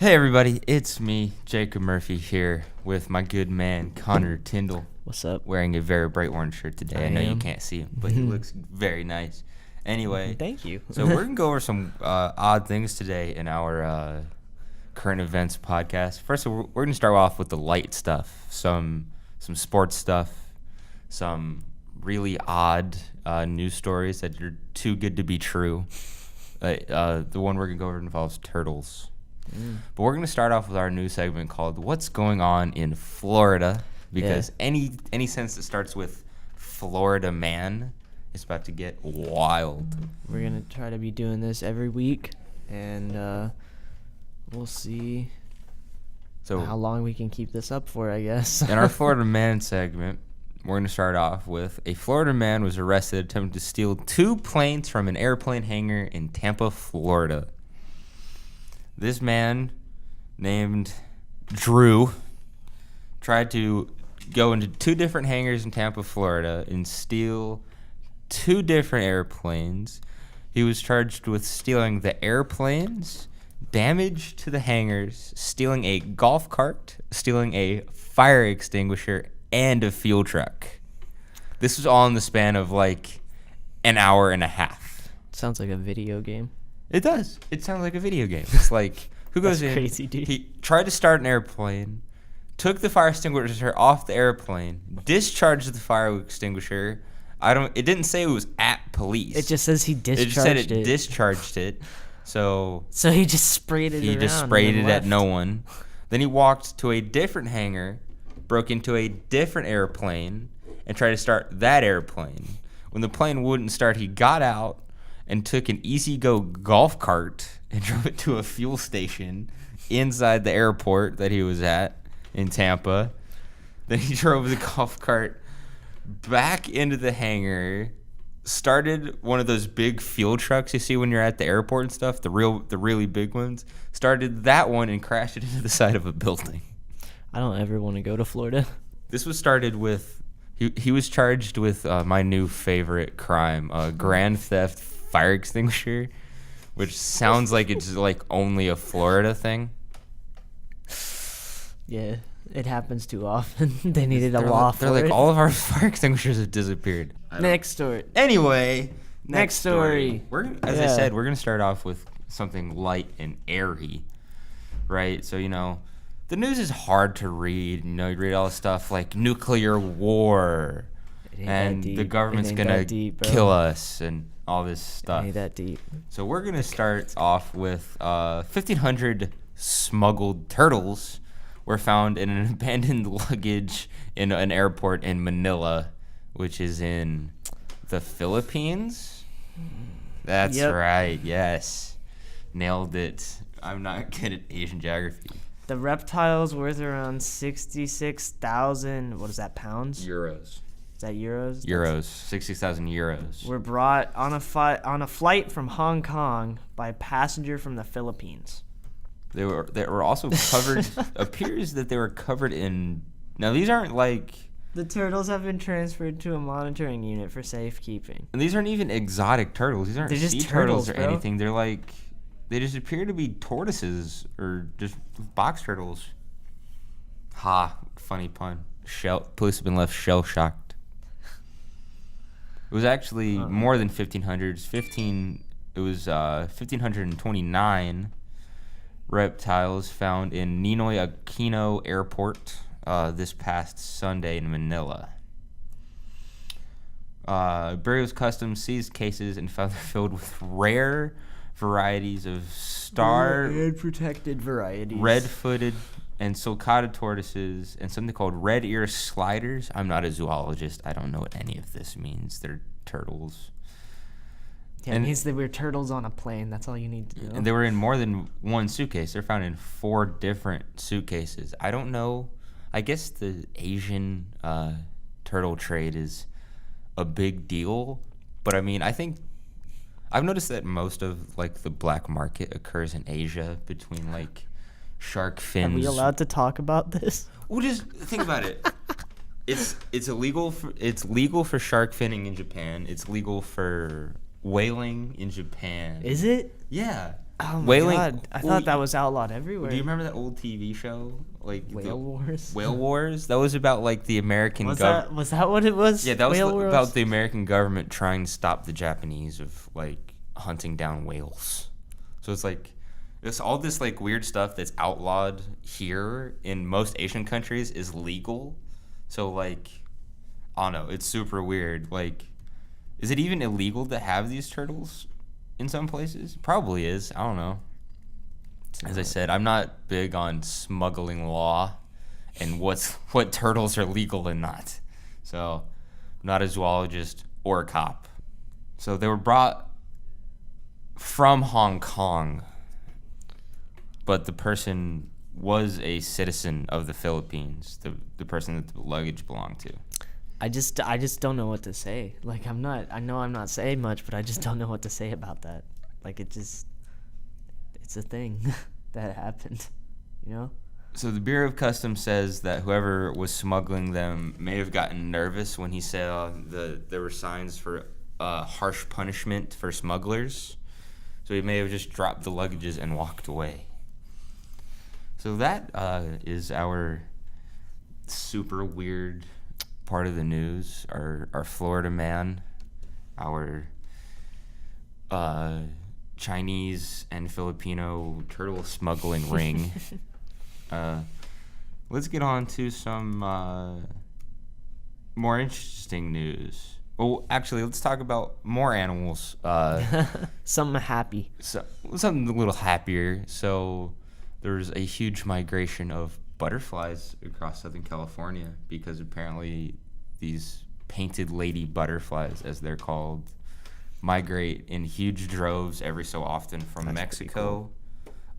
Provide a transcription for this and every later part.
Hey everybody, it's me, Jacob Murphy, here with my good man, Connor Tyndall. What's up? Wearing a very bright orange shirt today. I know you am. can't see him, but he looks very nice. Anyway, Thank you. so we're going to go over some odd things today in our current events podcast. First, we're going to start off with the light stuff, some sports stuff, some really odd news stories that are too good to be true. The one we're going to go over involves turtles. But we're going to start off with our new segment called What's Going On in Florida, because any sentence that starts with Florida man is about to get wild. We're going to try to be doing this every week, and we'll see how long we can keep this up for, I guess. In our Florida man segment, we're going to start off with a Florida man was arrested attempting to steal 2 planes from an airplane hangar in Tampa, Florida. This man named Drew tried to go into 2 different hangars in Tampa, Florida, and steal 2 different airplanes. He was charged with stealing the airplanes, damage to the hangars, stealing a golf cart, stealing a fire extinguisher, and a fuel truck. This was all in the span of like an hour and a half. Sounds like a video game. It does. It sounds like a video game. It's like, who goes in? Crazy, dude. He tried to start an airplane, took the fire extinguisher off the airplane, discharged the fire extinguisher. It didn't say it was at police. It just says he discharged it. It just said it discharged it. So he just sprayed it He around just sprayed and it at left. no one. Then he walked to a different hangar, broke into a different airplane, and tried to start that airplane. When the plane wouldn't start, he got out and took an easy-go golf cart and drove it to a fuel station inside the airport that he was at in Tampa. Then he drove the golf cart back into the hangar, started one of those big fuel trucks you see when you're at the airport and stuff, the really big ones, started that one and crashed it into the side of a building. I don't ever want to go to Florida. This was started with, he was charged with my new favorite crime, grand theft fire extinguisher, which sounds like it's like only a Florida thing. Yeah, it happens too often. They needed a law for it. They're like, all of our fire extinguishers have disappeared. Next story. Anyway, Next story. I said, we're going to start off with something light and airy, right? So, the news is hard to read. You read all this stuff like nuclear war, and the government's going to kill us, and all this stuff. It ain't that deep. So we're going to start off with 1,500 smuggled turtles were found in an abandoned luggage in an airport in Manila, which is in the Philippines. That's right. Yes. Nailed it. I'm not good at Asian geography. The reptiles worth around 66,000, what is that, pounds? Euros. Is that euros? Euros. 60,000 euros. Were brought on a flight from Hong Kong by a passenger from the Philippines. They were also covered. Appears that they were covered in. Now these aren't like. The turtles have been transferred to a monitoring unit for safekeeping. And these aren't even exotic turtles. These aren't They're just sea turtles or bro. anything. They're like. They just appear to be tortoises or just box turtles. Ha! Funny pun. Police have been left shell shocked. It was actually more than 1,500. It was 1,529 reptiles found in Ninoy Aquino Airport this past Sunday in Manila. Bureau's Customs seized cases and found them filled with rare varieties of and protected varieties. red-footed and sulcata tortoises, and something called red ear sliders. I'm not a zoologist. I don't know what any of this means. They're turtles. Yeah, it means they were turtles on a plane. That's all you need to know. And they were in more than one suitcase. They're found in 4 different suitcases. I don't know. I guess the Asian turtle trade is a big deal. But, I mean, I think I've noticed that most of, like, the black market occurs in Asia between, like, shark fins. Are we allowed to talk about this? Well, just think about it. It's illegal for shark finning in Japan. It's legal for whaling in Japan. Is it? Yeah. Oh my God! I thought that was outlawed everywhere. Do you remember that old TV show, like Whale Wars? Whale Wars? That was about like the American government. Was that what it was? Yeah, that was about the American government trying to stop the Japanese of like hunting down whales. So it's like all this like weird stuff that's outlawed here in most Asian countries is legal. So like, I don't know, it's super weird. Like, is it even illegal to have these turtles in some places? Probably is. I don't know. As I said, I'm not big on smuggling law and what turtles are legal and not. So I'm not a zoologist or a cop. So they were brought from Hong Kong, but the person was a citizen of the Philippines, the person that the luggage belonged to. I just don't know what to say. Like, I know I'm not saying much, but I just don't know what to say about that. Like, it's a thing that happened, you know? So the Bureau of Customs says that whoever was smuggling them may have gotten nervous when he saw there were signs for harsh punishment for smugglers. So he may have just dropped the luggages and walked away. So that is our super weird part of the news. Our Florida man, our Chinese and Filipino turtle smuggling ring. Let's get on to some more interesting news. Well, actually, let's talk about more animals. Something happy. Something a little happier. So there's a huge migration of butterflies across Southern California because apparently these painted lady butterflies, as they're called, migrate in huge droves every so often from Mexico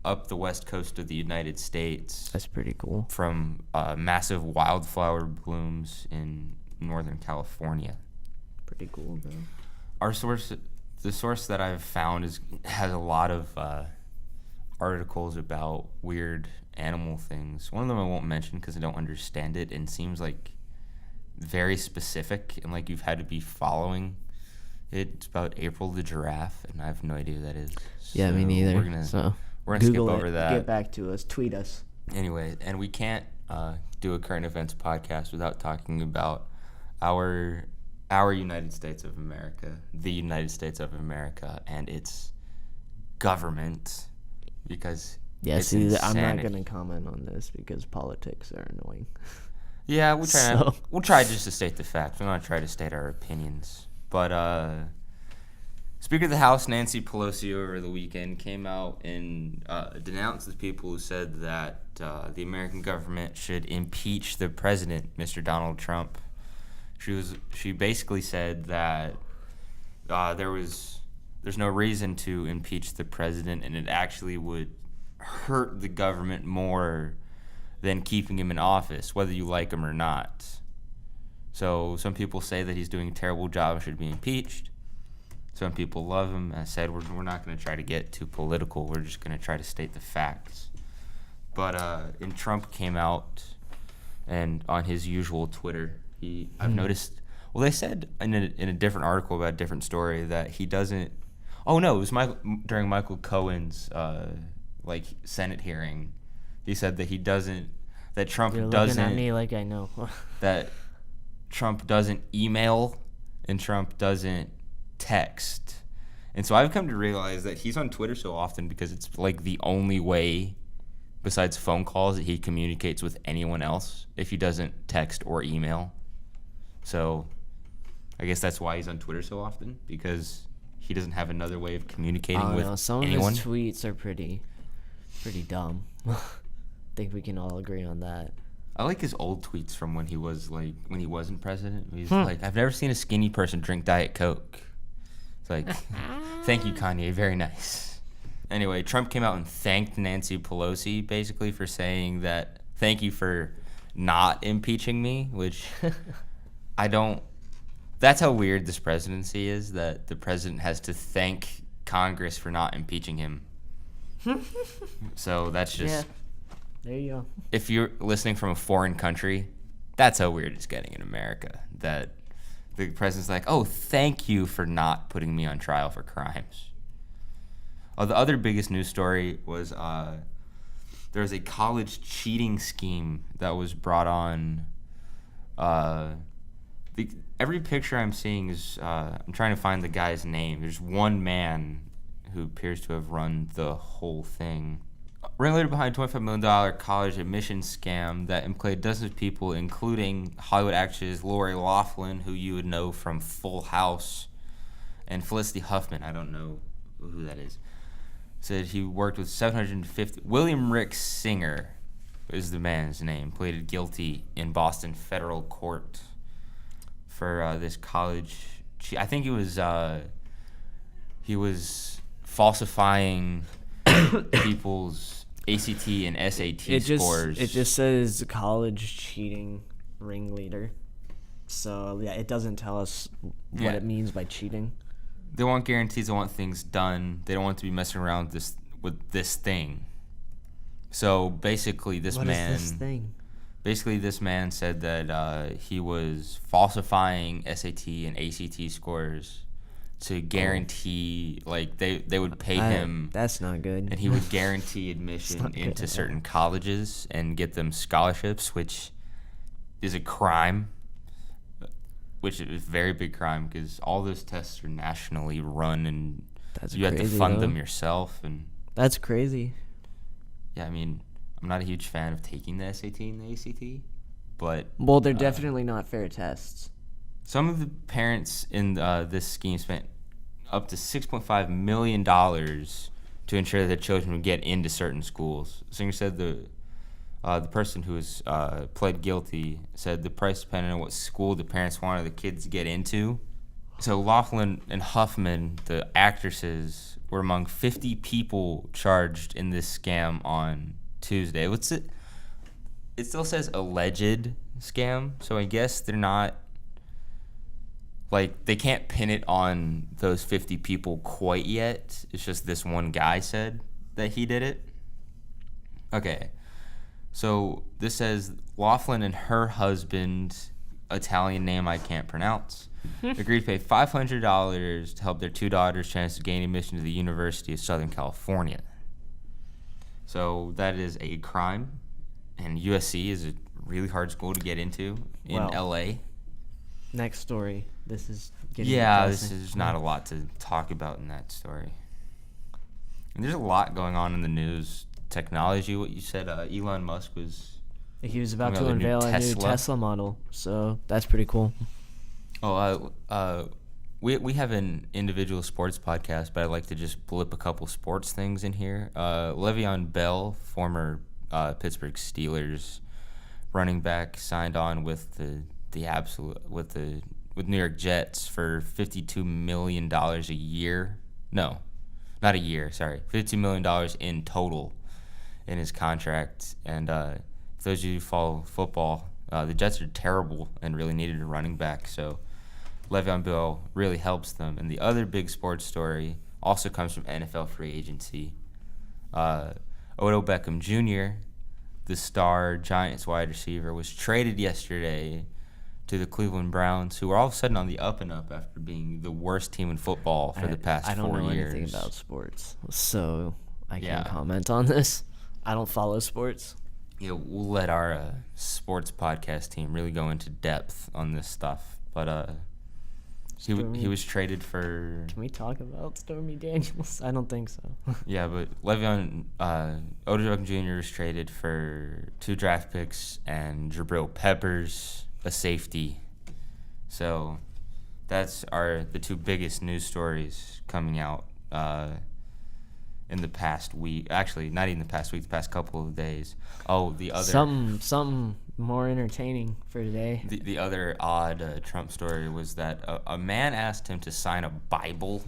up the west coast of the United States. That's pretty cool. From massive wildflower blooms in Northern California. Pretty cool, though. The source that I've found has a lot of articles about weird animal things. One of them I won't mention because I don't understand it and seems like very specific and like you've had to be following it. It's about April the giraffe, and I have no idea who that is. Yeah, me neither. We're gonna skip over that. Get back to us. Tweet us. Anyway, and we can't do a current events podcast without talking about our United States of America, the United States of America, and its government, because I'm not gonna comment on this because politics are annoying. Yeah, we'll try just to state the facts. We're not trying to state our opinions. But Speaker of the House Nancy Pelosi over the weekend came out and denounced the people who said that the American government should impeach the president, Mr. Donald Trump. She basically said that there's no reason to impeach the president, and it actually would hurt the government more than keeping him in office, whether you like him or not. So some people say that he's doing a terrible job and should be impeached. Some people love him. I said we're not going to try to get too political. We're just going to try to state the facts. But and Trump came out, and on his usual Twitter, I've noticed. Well, they said in a different article about a different story that he doesn't. Oh no, it was during Michael Cohen's Senate hearing. He said that he doesn't. That Trump You're doesn't. Looking at me like I know. That Trump doesn't email and Trump doesn't text. And so I've come to realize that he's on Twitter so often because it's like the only way besides phone calls that he communicates with anyone else if he doesn't text or email. So I guess that's why he's on Twitter so often, because he doesn't have another way of communicating with some anyone. Some of his tweets are pretty dumb. I think we can all agree on that. I like his old tweets from when he wasn't president. He's like, I've never seen a skinny person drink Diet Coke. It's like, thank you, Kanye. Very nice. Anyway, Trump came out and thanked Nancy Pelosi basically for saying that, thank you for not impeaching me, which that's how weird this presidency is, that the president has to thank Congress for not impeaching him. So that's just... Yeah. There you go. If you're listening from a foreign country, that's how weird it's getting in America. That the president's like, oh, thank you for not putting me on trial for crimes. the other biggest news story was there was a college cheating scheme that was brought on. Every picture I'm seeing is I'm trying to find the guy's name. There's one man who appears to have run the whole thing. Ringleader behind $25 million college admissions scam that implicated dozens of people, including Hollywood actress Lori Loughlin, who you would know from Full House, and Felicity Huffman. I don't know who that is. Said he worked with 750. William Rick Singer is the man's name. Pleaded guilty in Boston federal court for this college. I think he was falsifying people's ACT and SAT scores. It just says college cheating ringleader. So yeah, it doesn't tell us what it means by cheating. They want guarantees. They want things done. They don't want to be messing around with this thing. So basically, this man said that he was falsifying SAT and ACT scores to guarantee, like they would pay him. That's not good. And he would guarantee admission into certain colleges and get them scholarships, which is a crime. Which is a very big crime because all those tests are nationally run and you have to fund them yourself. And that's crazy. Yeah, I mean, I'm not a huge fan of taking the SAT and the ACT, but well, they're definitely not fair tests. Some of the parents in this scheme spent up to $6.5 million to ensure that their children would get into certain schools. Singer said the person who was pled guilty said the price depended on what school the parents wanted the kids to get into. So Loughlin and Huffman, the actresses, were among 50 people charged in this scam on Tuesday. It still says alleged scam, so I guess they're not, like, they can't pin it on those 50 people quite yet. It's just this one guy said that he did it. Okay. So this says Loughlin and her husband, Italian name I can't pronounce, agreed to pay $500 to help their two daughters' chance to gain admission to the University of Southern California. So that is a crime, and USC is a really hard school to get into in LA. Next story. This is getting depressing. There's not a lot to talk about in that story. And there's a lot going on in the news. Technology, what you said, Elon Musk was about to unveil a new Tesla model, so that's pretty cool. We have an individual sports podcast, but I'd like to just blip a couple sports things in here. Le'Veon Bell, former Pittsburgh Steelers running back, signed on with with New York Jets for $52 million a year. No, not a year. Sorry, $52 million in total in his contract. And for those of you who follow football, the Jets are terrible and really needed a running back, so Le'Veon Bell really helps them. And the other big sports story also comes from NFL free agency. Odell Beckham Jr., the star Giants wide receiver, was traded yesterday to the Cleveland Browns, who are all of a sudden on the up and up after being the worst team in football for the past 4 years. I don't know anything about sports, so I can't comment on this. I don't follow sports. Yeah, we'll let our sports podcast team really go into depth on this stuff. But he was traded for... Can we talk about Stormy Daniels? I don't think so. Yeah, but Odell Beckham Jr. was traded for 2 draft picks and Jabril Peppers, a safety. So that's the 2 biggest news stories coming out in the past week. Actually, not even the past week, the past couple of days. Oh, the other... Something more entertaining for today. The other odd Trump story was that a man asked him to sign a Bible.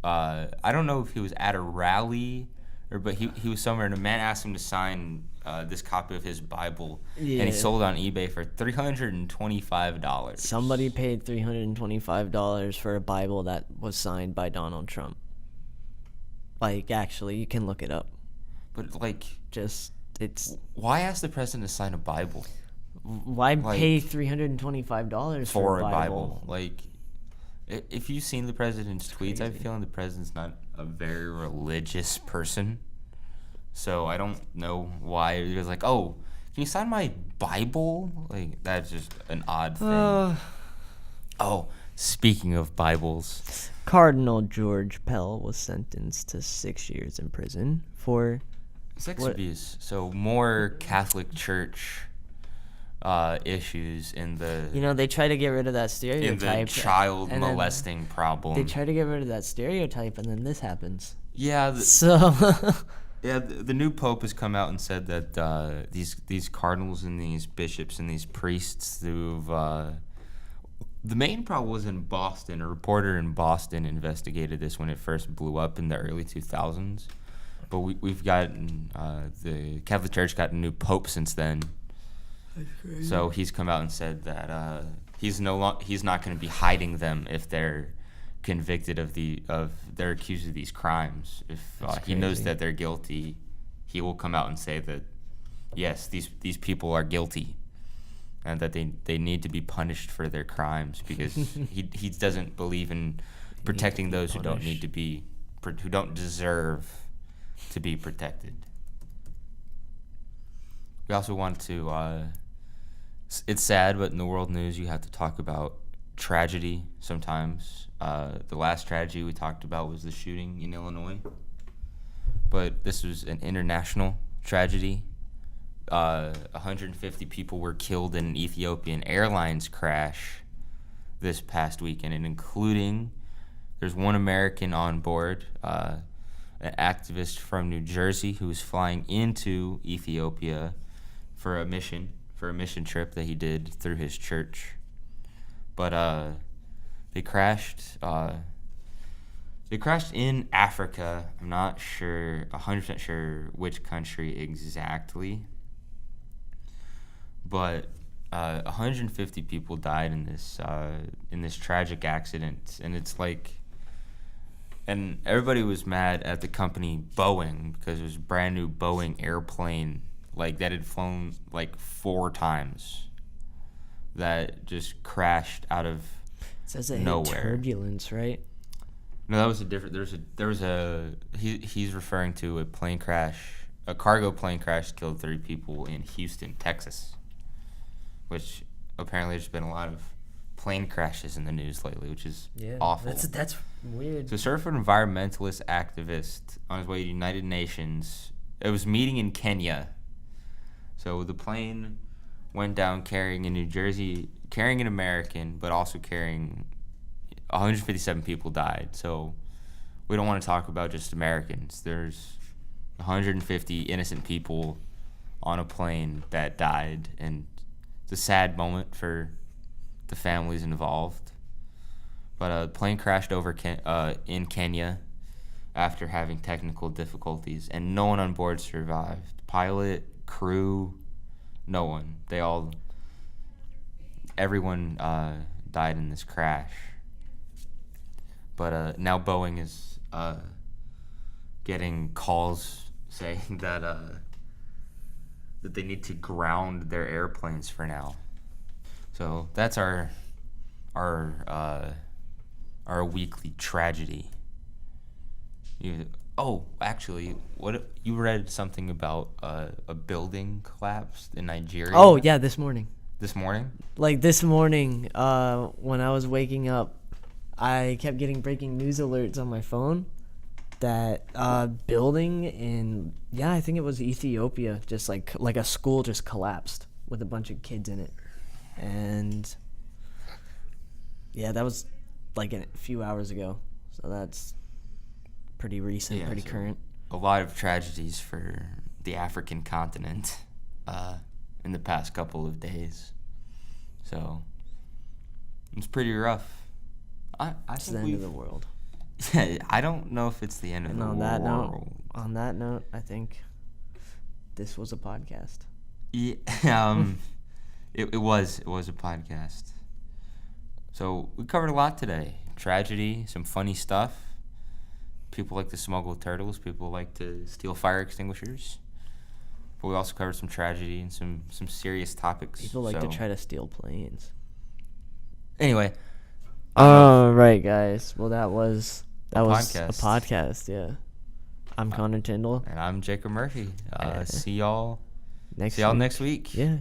I don't know if he was at a rally, but he was somewhere, and a man asked him to sign this copy of his Bible, and he sold it on eBay for $325. Somebody paid $325 for a Bible that was signed by Donald Trump. Like, actually, you can look it up. But, like... Why ask the president to sign a Bible? Why pay $325 for a Bible? Like, if you've seen the president's tweets, I have a feeling the president's not a very religious person. So I don't know why he was like, "Oh, can you sign my Bible?" Like, that's just an odd thing. Oh, speaking of Bibles, Cardinal George Pell was sentenced to 6 years in prison for sex abuse. So more Catholic Church issues in the they try to get rid of that stereotype. Child molesting problem. They try to get rid of that stereotype, and then this happens. Yeah. The new pope has come out and said that these cardinals and these bishops and these priests who've the main problem was in Boston. A reporter in Boston investigated this when it first blew up in the early 2000s. But we've gotten the Catholic Church got a new pope since then. So he's come out and said that he's not going to be hiding them if they're convicted of they're accused of these crimes. If he knows that they're guilty, he will come out and say that yes, these people are guilty, and that they need to be punished for their crimes, because he doesn't believe in protecting those who don't need to be who don't deserve to be protected. We also want to it's sad, but in the world news you have to talk about tragedy sometimes. The last tragedy we talked about was the shooting in Illinois, but this was an international tragedy. 150 people were killed in an Ethiopian Airlines crash this past weekend, and including there's one American on board, an activist from New Jersey who was flying into Ethiopia for a mission trip that he did through his church. But they crashed in Africa. I'm not 100% sure which country exactly, but 150 people died in this tragic accident. And it's like, and everybody was mad at the company Boeing because it was a brand new Boeing airplane, like, that had flown like 4 times, that just crashed out of says it nowhere. Hit turbulence, right? No, that was a different. He's referring to a plane crash, a cargo plane crash, killed 3 people in Houston, Texas, which apparently there's been a lot of plane crashes in the news lately, which is awful. That's weird. So, surfer environmentalist activist on his way to the United Nations. It was meeting in Kenya. So the plane went down carrying an American, but also carrying 157 people died. So we don't want to talk about just Americans. There's 150 innocent people on a plane that died, and it's a sad moment for the families involved. But the plane crashed over in Kenya after having technical difficulties, and no one on board survived. Pilot, crew, no one. Everyone died in this crash. But now Boeing is getting calls saying that they need to ground their airplanes for now. So that's our weekly tragedy. Actually, what you read something about a building collapsed in Nigeria? Oh yeah, this morning. This morning? Like this morning, when I was waking up, I kept getting breaking news alerts on my phone that building in, I think it was Ethiopia, just like a school just collapsed with a bunch of kids in it. And that was like a few hours ago. So that's pretty recent, pretty current. A lot of tragedies for the African continent in the past couple of days. So it's pretty rough. It's the end of the world. Yeah, I don't know if it's the end of the world. On that note, I think this was a podcast. Yeah, it was a podcast. So we covered a lot today. Tragedy, some funny stuff. People like to smuggle turtles. People like to steal fire extinguishers. But we also covered some tragedy and some serious topics. People like to try to steal planes. Anyway. All right, guys. Well, that was That was a podcast. Yeah. I'm Connor Tyndall. And I'm Jacob Murphy. See y'all next next week. Yeah.